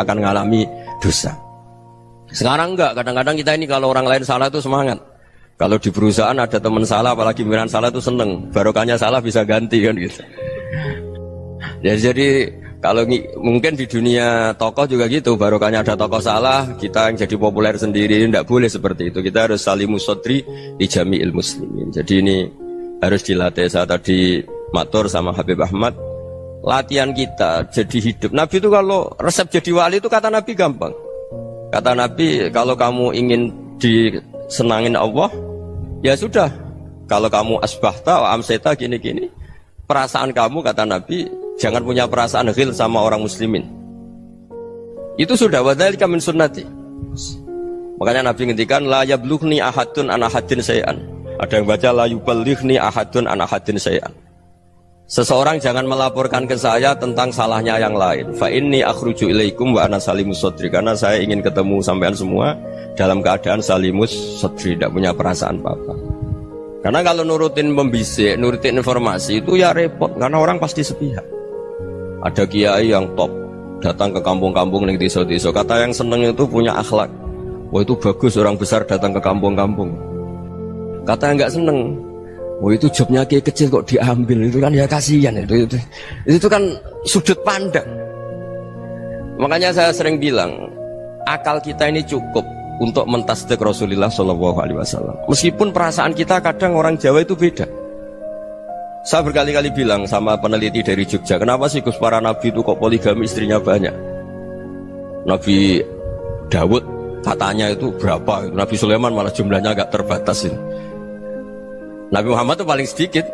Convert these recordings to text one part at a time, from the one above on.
akan mengalami dosa. Sekarang enggak, kadang-kadang kita ini kalau orang lain salah itu semangat. Kalau di perusahaan ada teman salah, apalagi pimpinan salah itu seneng. Barokahnya salah bisa ganti kan gitu. Ya, jadi kalau mungkin di dunia tokoh juga gitu, barokahnya ada tokoh salah, kita yang jadi populer sendiri, tidak boleh seperti itu. Kita harus salimus sodri di jami'il muslimin. Jadi ini harus dilatih. Saya tadi matur sama Habib Ahmad, latihan kita jadi hidup. Nabi itu kalau resep jadi wali itu kata Nabi gampang. Kata Nabi, kalau kamu ingin disenangin Allah, ya sudah. Kalau kamu asbahta wa amseta gini-gini, perasaan kamu kata Nabi, jangan punya perasaan ghil sama orang muslimin. Itu sudah wadzalika min sunnati. Makanya Nabi ngendikan la yablughni ahadun an ahadin syai'an. Ada yang baca la yuballighni ahadun an ahadin syai'an. Seseorang jangan melaporkan ke saya tentang salahnya yang lain. Fa inni akhruju ilaikum wa ana salimus sodri. Karena saya ingin ketemu sampean semua dalam keadaan salimus sodri, tidak punya perasaan apa-apa. Karena kalau nurutin pembisik, nurutin informasi itu ya repot. Karena orang pasti sepihak. Ada kiai yang top, datang ke kampung-kampung ning desa-desa. Kata yang seneng itu punya akhlak. Wah itu bagus orang besar datang ke kampung-kampung. Kata yang nggak seneng, wah itu jobnya kiai kecil kok diambil, itu kan ya kasihan itu kan sudut pandang. Makanya saya sering bilang, akal kita ini cukup untuk mentasdik Rasulullah SAW. Meskipun perasaan kita kadang orang Jawa itu beda. Saya berkali-kali bilang sama peneliti dari Jogja, kenapa sih Gus para nabi itu kok poligami istrinya banyak? Nabi Dawud katanya itu berapa? Nabi Sulaiman malah jumlahnya agak terbatas ini. Nabi Muhammad itu paling sedikit.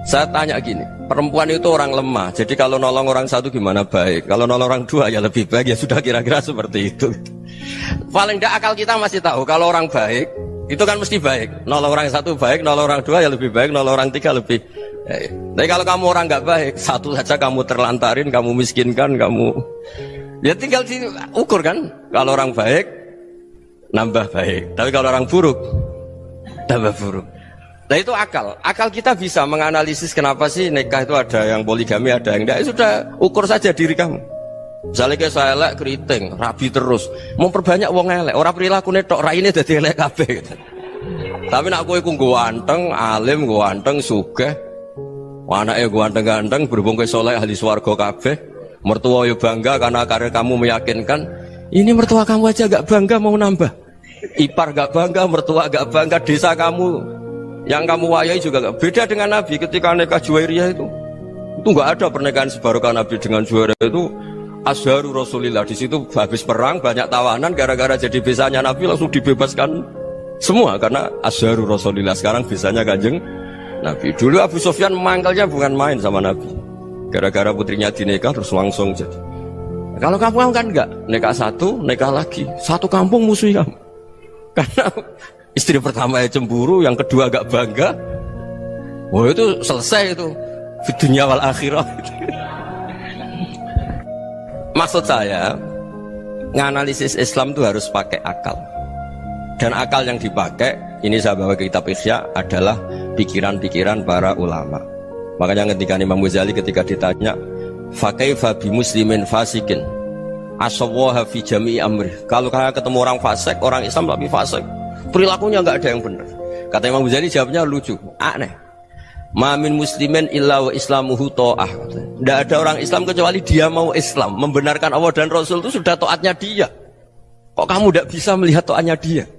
Saya tanya gini, perempuan itu orang lemah, jadi kalau nolong orang satu gimana baik, kalau nolong orang dua ya lebih baik, ya sudah kira-kira seperti itu. Paling tidak akal kita masih tahu kalau orang baik itu kan mesti baik, nolong orang satu baik, nolong orang dua ya lebih baik, nolong orang tiga lebih baik. Tapi kalau kamu orang nggak baik, satu saja kamu terlantarin, kamu miskinkan, kamu ya tinggal diukur kan. Kalau orang baik nambah baik, tapi kalau orang buruk tambah buruk. Nah itu akal. Akal kita bisa menganalisis kenapa sih nikah itu ada yang poligami, ada yang enggak. Sudah ukur saja diri kamu. Misalnya kayak saya elek keriting, rabi terus, mau perbanyak wong elek, orang perilaku netok raine dadi elek kabeh gitu. Tapi nak kowe ku ganteng, alim, ganteng, sugih, anake ganteng-ganteng, berhubung kowe saleh ahli swarga kabeh, mertua yo bangga karena karir kamu meyakinkan. Ini mertua kamu aja gak bangga mau nambah. Ipar gak bangga, mertua gak bangga, desa kamu yang kamu wayai juga gak beda dengan Nabi ketika nikah Juwairiyah itu gak ada pernikahan sebarokah Nabi dengan Juwairiyah itu Azharu Rasulillah. Di situ habis perang banyak tawanan, gara-gara jadi besanya Nabi langsung dibebaskan semua karena Azharu Rasulillah. Sekarang besanya Kanjeng Nabi. Dulu Abu Sufyan mangkalnya bukan main sama Nabi, gara-gara putrinya dinikah terus langsung jadi. Kalau kamu kan enggak, nikah satu, nikah lagi, satu kampung musuhi kamu. Karena istri pertama ya cemburu, yang kedua agak bangga. Wah itu selesai itu di dunia wal akhirah. Maksud saya, nganalisis Islam itu harus pakai akal. Dan akal yang dipakai, ini saya bawa ke kitab Ihya, adalah pikiran-pikiran para ulama. Makanya ketika Imam Ghazali ketika ditanya, fakaifa bi muslimin fasikin asawwaha fi jami'i amri. Kalau kalian ketemu orang fasik, orang Islam tapi fasik, perilakunya nggak ada yang benar. Kata Imam Ghazali jawabnya lucu, aneh. Ma min muslimin illa wa islamuhu ta'ah. Tidak ada orang Islam kecuali dia mau Islam, membenarkan Allah dan Rasul itu sudah taatnya dia. Kok kamu tidak bisa melihat taatnya dia?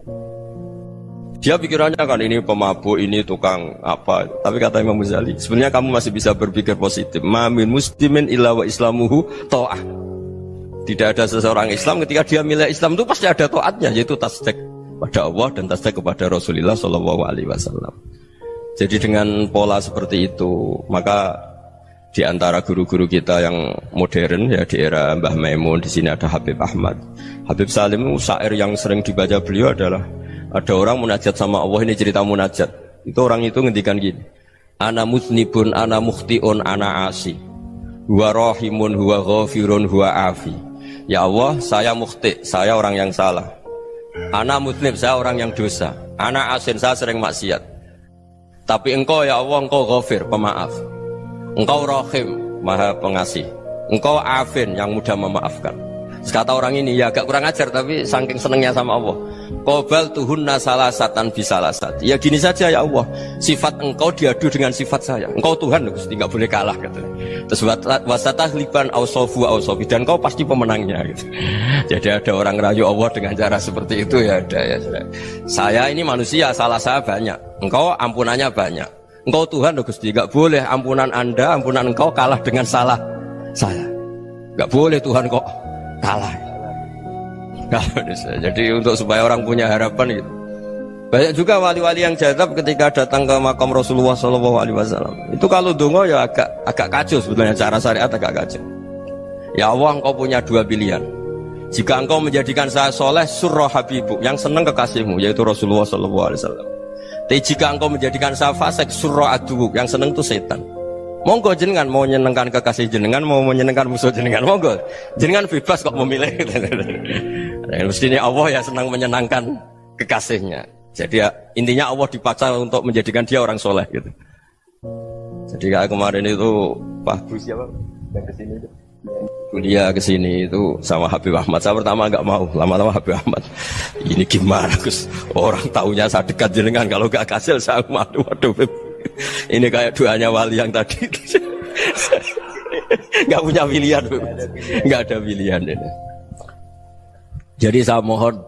Dia pikirannya kan ini pemabuk, ini tukang apa. Tapi kata Imam Ghazali, sebenarnya kamu masih bisa berpikir positif. Ma min muslimin illa wa islamuhu ta'ah. Tidak ada seseorang Islam ketika dia milih Islam itu pasti ada taatnya, yaitu tasdik pada Allah dan tasdik kepada Rasulullah SAW. Jadi dengan pola seperti itu, maka di antara guru-guru kita yang modern ya di era Mbah Maimun, di sini ada Habib Ahmad, Habib Salim, syair yang sering dibaca beliau adalah ada orang munajat sama Allah. Ini cerita munajat. Itu orang itu ngendikan gini, ana muznibun, ana mukhtiun, ana asi, huwa rahimun, huwa ghafirun, huwa afi. Ya Allah, saya mukhti, saya orang yang salah. Ana muznib, saya orang yang dosa. Ana asin, saya sering maksiat. Tapi engkau ya Allah, engkau ghafir, pemaaf. Engkau rahim, maha pengasih. Engkau afin, yang mudah memaafkan. Kata orang ini ya agak kurang ajar tapi saking senengnya sama Allah. Qobal tuhunna salasatan bisalasat. Ya gini saja ya Allah, sifat engkau diadu dengan sifat saya. Engkau Tuhan Gusti, enggak boleh kalah katanya. Terus wasatahliban ausofu ausofi, dan kau pasti pemenangnya gitu. Jadi ada orang rayu Allah dengan cara seperti itu ya ada ya. Saya ini manusia, salah saya banyak. Engkau ampunannya banyak. Engkau Tuhan Gusti, enggak boleh ampunan Anda, ampunan engkau kalah dengan salah saya. Enggak boleh Tuhan kok kalah. Jadi untuk supaya orang punya harapan gitu. Banyak juga wali-wali yang jadab ketika datang ke makam Rasulullah SAW. Itu kalau dongo ya agak kacau sebetulnya, cara syariat agak kacau. Ya Allah, engkau punya dua pilihan. Jika engkau menjadikan saya soleh, surah habibuk, yang senang kekasihmu, yaitu Rasulullah SAW. Tapi jika engkau menjadikan saya fasik, surah adubuk, yang senang itu setan. Monggo jenengan mau menyenangkan kekasih jenengan, mau menyenangkan musuh jenengan, monggo jenengan bebas kok memilih. Mestinya Allah ya senang menyenangkan kekasihnya. Jadi ya, intinya Allah dipaksa untuk menjadikan dia orang soleh gitu. Jadi kayak kemarin itu Pak Gus siapa yang kesini itu kuliah kesini itu sama Habib Ahmad. Saya pertama nggak mau, lama-lama Habib Ahmad ini gimana Gus, orang taunya saya dekat jenengan, kalau nggak kasil saya malu. Waduh ini kayak doanya wali yang tadi. Nggak punya pilihan, nggak ada pilihan ini. Jadi saya mohon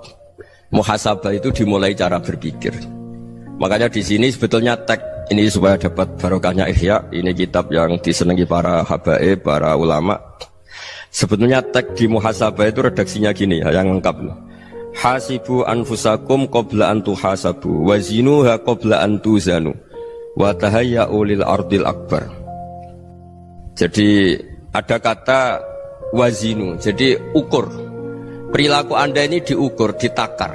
muhasabah itu dimulai cara berpikir. Makanya di sini sebetulnya tag ini supaya dapat barokahnya Ihya. Ini kitab yang disenangi para habaib, para ulama. Sebetulnya tag di muhasabah itu redaksinya gini ya, yang lengkap. Hasibu anfusakum qabla an tuhasabu wazinuha qabla an tuzanu wa tahayya'u lil ardil akbar. Jadi ada kata wazinu, jadi ukur. Perilaku Anda ini diukur, ditakar.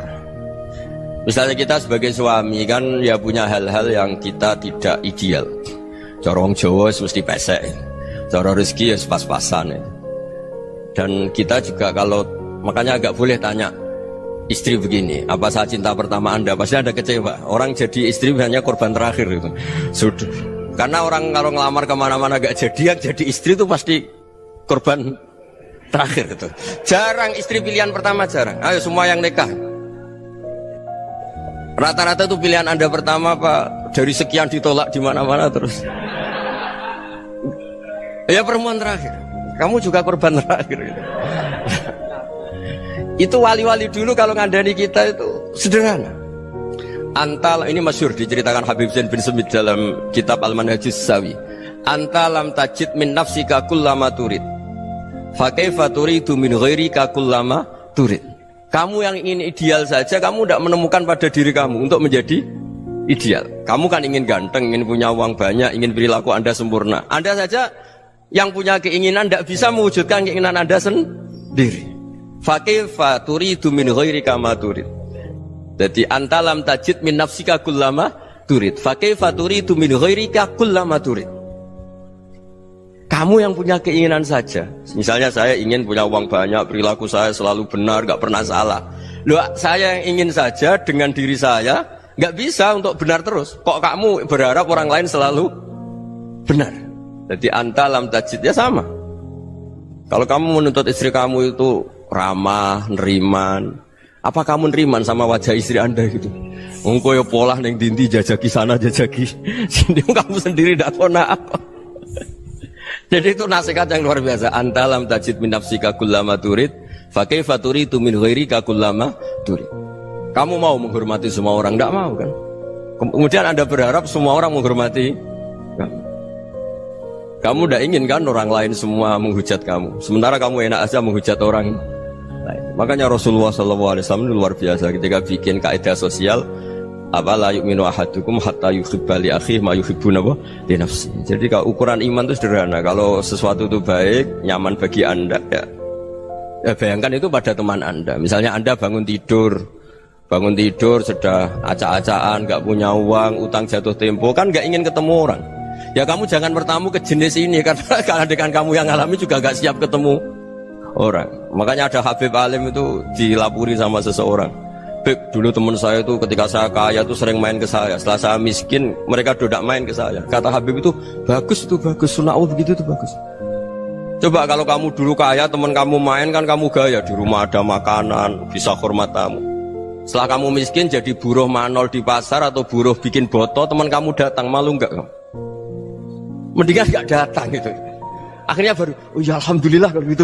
Misalnya kita sebagai suami kan ya punya hal-hal yang kita tidak ideal. Corong Jawa mesti pesek, cara rezeki ya pas-pasan. Dan kita juga kalau, makanya agak boleh tanya istri begini, apa saat cinta pertama Anda? Pasti Anda kecewa. Orang jadi istri hanya korban terakhir itu. Sudah. Karena orang kalau ngelamar kemana-mana gak jadi, yang jadi istri itu pasti korban terakhir itu. Jarang istri pilihan pertama, jarang. Ayo semua yang nikah. Rata-rata itu pilihan Anda pertama Pak, dari sekian ditolak di mana-mana terus. Ya perempuan terakhir. Kamu juga korban terakhir. Gitu. Itu wali-wali dulu kalau ngandani kita itu sederhana. Antal ini masyhur diceritakan Habib Zain bin Semit dalam kitab Al-Manhajus Sawi. Anta lam tajid min nafsika kullama turid. Fa kaifa turidu min ghairika kullama turid. Kamu yang ingin ideal saja, kamu tidak menemukan pada diri kamu untuk menjadi ideal. Kamu kan ingin ganteng, ingin punya uang banyak, ingin perilaku Anda sempurna. Anda saja yang punya keinginan tidak bisa mewujudkan keinginan Anda sendiri. Fa kaifa turidu min ghairika ma turid. Jadi anta lam tajid min nafsika kullama turid. Fa kaifa turidu min ghairika kullama turid. Kamu yang punya keinginan saja. Misalnya saya ingin punya uang banyak, perilaku saya selalu benar, gak pernah salah. Loh, saya yang ingin saja dengan diri saya gak bisa untuk benar terus. Kok kamu berharap orang lain selalu benar? Jadi anta lam tajid ya sama. Kalau kamu menuntut istri kamu itu ramah, neriman, apa kamu neriman sama wajah istri Anda gitu? Engkau ya pola neng dinti jajaki sana jajaki sini, kamu sendiri tidak kona apa. Jadi itu nasihat yang luar biasa. Anta lam tajid min nafsika kullama turid, fa kaifa turidu min ghairika kullama turid. Kamu mau menghormati semua orang? Tidak mau kan? Kemudian Anda berharap semua orang menghormati kamu. Kamu tidak ingin kan orang lain semua menghujat kamu. Sementara kamu enak aja menghujat orang lain. Makanya Rasulullah SAW luar biasa ketika bikin kaidah sosial. Apa la yu'minu ahadukum hatta yuhibba li akhihi ma yuhibbu li nafsi. Jadi kalau ukuran iman itu sederhana. Kalau sesuatu itu baik, nyaman bagi Anda ya bayangkan itu pada teman Anda. Misalnya Anda bangun tidur sudah acak-acakan, gak punya uang, utang jatuh tempo, kan gak ingin ketemu orang. Ya kamu jangan bertamu ke jenis ini, karena kalau dengan kamu yang alami juga gak siap ketemu orang. Makanya ada Habib Alim itu dilapuri sama seseorang. Beb, dulu teman saya itu ketika saya kaya itu sering main ke saya. Setelah saya miskin, mereka tidak main ke saya. Kata Habib itu bagus, sunnah Allah begitu itu bagus. Coba kalau kamu dulu kaya, teman kamu main kan kamu gaya, di rumah ada makanan, bisa hormat tamu. Setelah kamu miskin jadi buruh manol di pasar atau buruh bikin boto, teman kamu datang, malu enggak kamu? Mendingan enggak datang gitu. Akhirnya baru, oh ya alhamdulillah kalau gitu.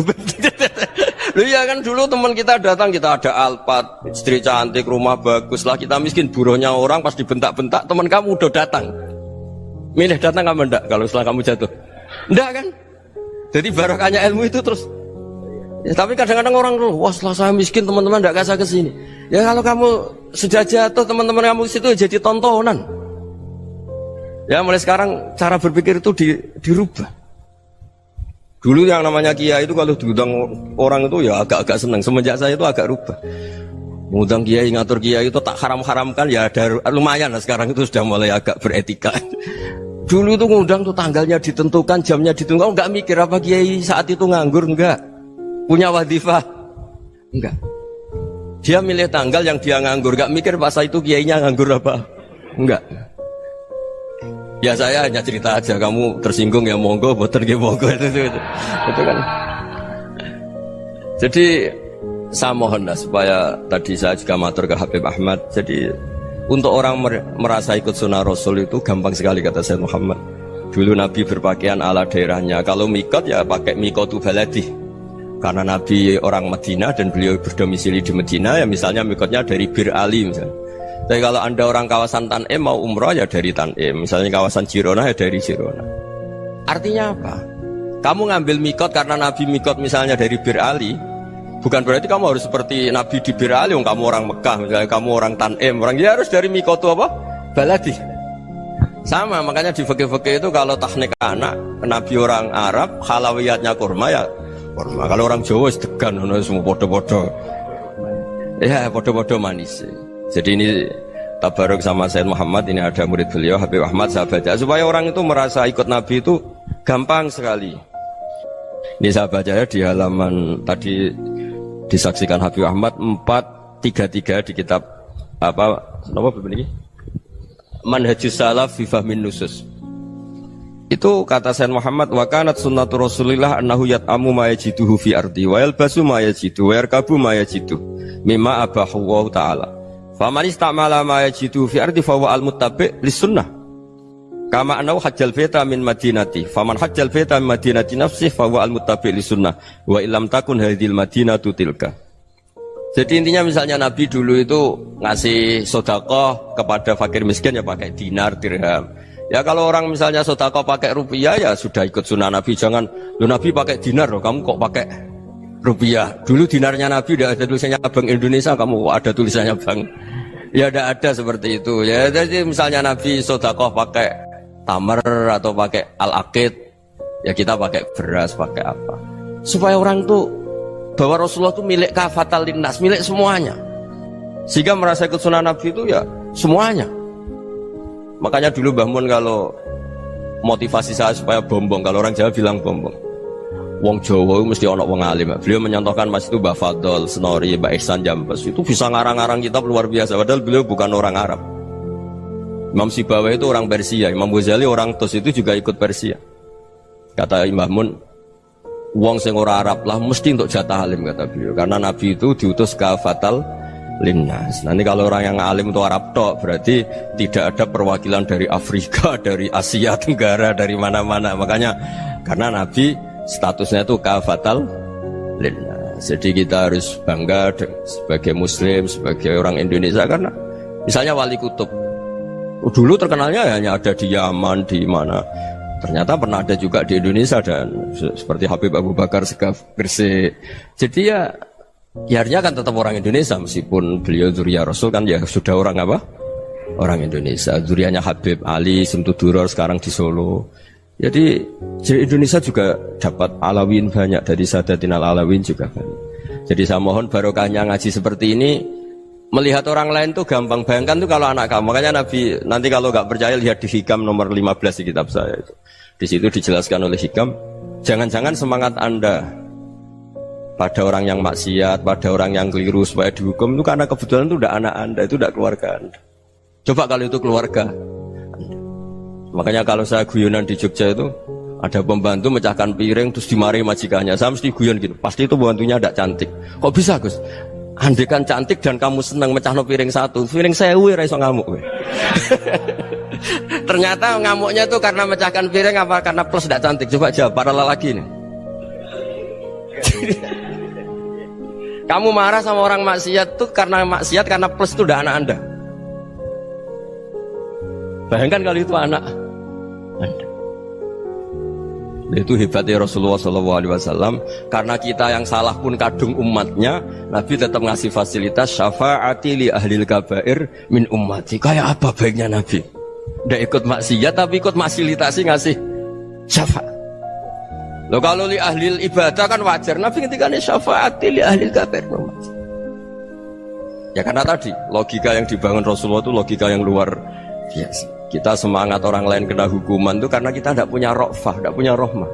Loh ya kan dulu teman kita datang, kita ada Alphard, istri cantik, rumah bagus lah, kita miskin, buruhnya orang pas dibentak-bentak, teman kamu udah datang. Milih datang kamu enggak kalau setelah kamu jatuh? Enggak kan? Jadi barokahnya ilmu itu terus. Ya, tapi kadang-kadang orang tuh, wah setelah saya miskin teman-teman enggak kasih ke sini. Ya kalau kamu sudah jatuh, teman-teman kamu situ jadi tontonan. Ya mulai sekarang cara berpikir itu dirubah. Dulu yang namanya kiai itu kalau diundang orang itu ya agak-agak senang. Semenjak saya itu agak rubah. Mengundang kiai, ngatur kiai itu tak haram-haramkan ya ada lumayan lah, sekarang itu sudah mulai agak beretika. Dulu itu ngundang tuh tanggalnya ditentukan, jamnya ditentukan, enggak mikir apa kiai saat itu nganggur, enggak. Punya wadifah, enggak. Dia milih tanggal yang dia nganggur, enggak mikir pas itu kiainya nganggur apa, enggak. Ya saya hanya cerita aja, kamu tersinggung ya monggo, boten nggih monggo itu kan. Jadi saya mohon lah supaya tadi saya juga matur ke Habib Ahmad. Jadi untuk orang merasa ikut sunnah Rasul itu gampang sekali kata Sayyid Muhammad. Dulu Nabi berpakaian ala daerahnya. Kalau mikot ya pakai mikotu baladi. Karena Nabi orang Madinah dan beliau berdomisili di Madinah, ya misalnya mikotnya dari Bir Ali misalnya. Tapi kalau anda orang kawasan Tanim mau umroh ya dari Tanim. Misalnya kawasan Jirona ya dari Jirona. Artinya apa? Kamu ngambil mikot karena Nabi mikot misalnya dari Bir Ali, bukan berarti kamu harus seperti Nabi di Bir Ali. Kamu orang Mekah, misalnya kamu orang Tanim, orang dia harus dari mikot itu apa? Baladi. Sama, makanya di fikih-fikih itu kalau tahnik anak, Nabi orang Arab, halawiyatnya kurma ya kurma. Kalau orang Jawa sedegan, semua podo-podo. Ya podo-podo manis. Jadi ini tabaruk sama Sayyid Muhammad, ini ada murid beliau Habib Ahmad, saya baca supaya orang itu merasa ikut Nabi itu gampang sekali. Ini saya baca ya di halaman tadi disaksikan Habib Ahmad 433 di kitab apa begini? Manhajus Salaf fi Fahmin Nusus. Itu kata Sayyid Muhammad, wa kanat sunnatu Rasulillah annahu yat'amu ma yajiduhu fi ardi wa yalbasu ma yajidu wa yarkabu ma yajidu mimma abahu wa ta'ala. Faman istamala ma yajidu fi ardi fa huwa al-muttabi' lis-sunnah. Kama annahu hajjal baita min madinati. Faman hajjal baita min madinati nafsihi fa huwa al-muttabi' lis-sunnah. Wa illam takun hadhil madinatu tilka. Jadi intinya misalnya Nabi dulu itu ngasih sedekah kepada fakir miskin ya pakai dinar, dirham. Ya kalau orang misalnya sedekah pakai rupiah ya sudah ikut sunnah Nabi. Jangan, lu Nabi pakai dinar loh, kamu kok pakai rupiah. Dulu dinarnya Nabi udah ada tulisannya Bank Indonesia, kamu ada tulisannya Bank. Ya udah ada seperti itu. Ya jadi misalnya Nabi sedekah pakai tamar atau pakai al-aqid, ya kita pakai beras, pakai apa. Supaya orang tuh bahwa Rasulullah itu milik kafatal linnas, milik semuanya. Sehingga merasa ikut sunnah Nabi itu ya semuanya. Makanya dulu Mbah Mun kalau motivasi saya supaya bombong, kalau orang Jawa bilang bombong. Wong Jawa itu mesti ono wong alim. Beliau menyontohkan mas itu Mbah Fadol, Senori, Mbah Ihsan Jambes. Itu bisa ngarang-ngarang kitab luar biasa. Padahal beliau bukan orang Arab. Imam Sibawai itu orang Persia. Imam Ghazali orang Tus itu juga ikut Persia. Kata Mbah Mun, wong sing ora Arab lah mesti untuk jatah alim kata beliau. Karena Nabi itu diutus kafatal linnas. Nanti kalau orang yang alim itu Arab tok, berarti tidak ada perwakilan dari Afrika, dari Asia Tenggara, dari mana-mana. Makanya karena Nabi statusnya itu kafatal linnas. Jadi kita harus bangga sebagai Muslim, sebagai orang Indonesia karena misalnya Wali Kutub dulu terkenalnya hanya ada di Yaman, di mana. Ternyata pernah ada juga di Indonesia dan seperti Habib Abu Bakar Segaf Gresik. Jadi ya akhirnya kan tetap orang Indonesia meskipun beliau zuriyah Rasul kan ya sudah orang apa? Orang Indonesia. Zuriyahnya Habib Ali Simtuduror sekarang di Solo. Jadi Indonesia juga dapat alawin banyak dari Sadatin al-Alawin juga banyak. Jadi saya mohon barokahnya ngaji seperti ini. Melihat orang lain tuh gampang, bayangkan tuh kalau anak kamu. Makanya Nabi nanti kalau nggak percaya lihat di Hikam nomor 15 di kitab saya itu. Di situ dijelaskan oleh Hikam, jangan-jangan semangat Anda pada orang yang maksiat, pada orang yang keliru supaya dihukum itu karena kebetulan itu udah anak Anda, itu udah keluarga Anda. Coba kalau itu keluarga. Makanya kalau saya guyonan di Jogja itu, Ada pembantu mecahkan piring terus dimarahi majikannya. Saya mesti guyon gitu. Pasti itu pembantunya tidak cantik. Kok bisa, Gus? Andekan cantik dan kamu senang mecahno piring satu, piring 1000 ra iso ngamuk kowe. Ternyata ngamuknya itu karena mecahkan piring apa karena plus tidak cantik? Coba jawab para lelaki nih. Kamu marah sama orang maksiat tuh karena maksiat karena plus itu udah anak Anda. Bayangkan kalau itu anak Anda. Itu hebatnya Rasulullah SAW. Karena kita yang salah pun kadung umatnya, Nabi tetap ngasih fasilitas syafaati li ahlil kabair min ummati. Kayak apa baiknya Nabi? Nggak ikut maksiat tapi ikut fasilitasi ngasih syafaat. Loh kalau li ahlil ibadah kan wajar. Nabi ketika ini syafaati li ahlil kabair min ummati. Ya karena tadi logika yang dibangun Rasulullah itu logika yang luar biasa. Kita semangat orang lain kena hukuman itu karena kita tidak punya ra'fah, tidak punya rahmah.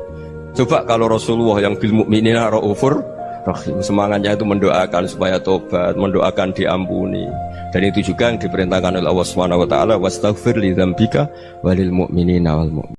Coba kalau Rasulullah yang bil mu'minina ra'ufur rahim, semangatnya itu mendoakan supaya tobat, mendoakan diampuni. Dan itu juga yang diperintahkan oleh Allah Subhanahu wa taala, wastaghfir li dzambika walil mu'minina wal mu'min.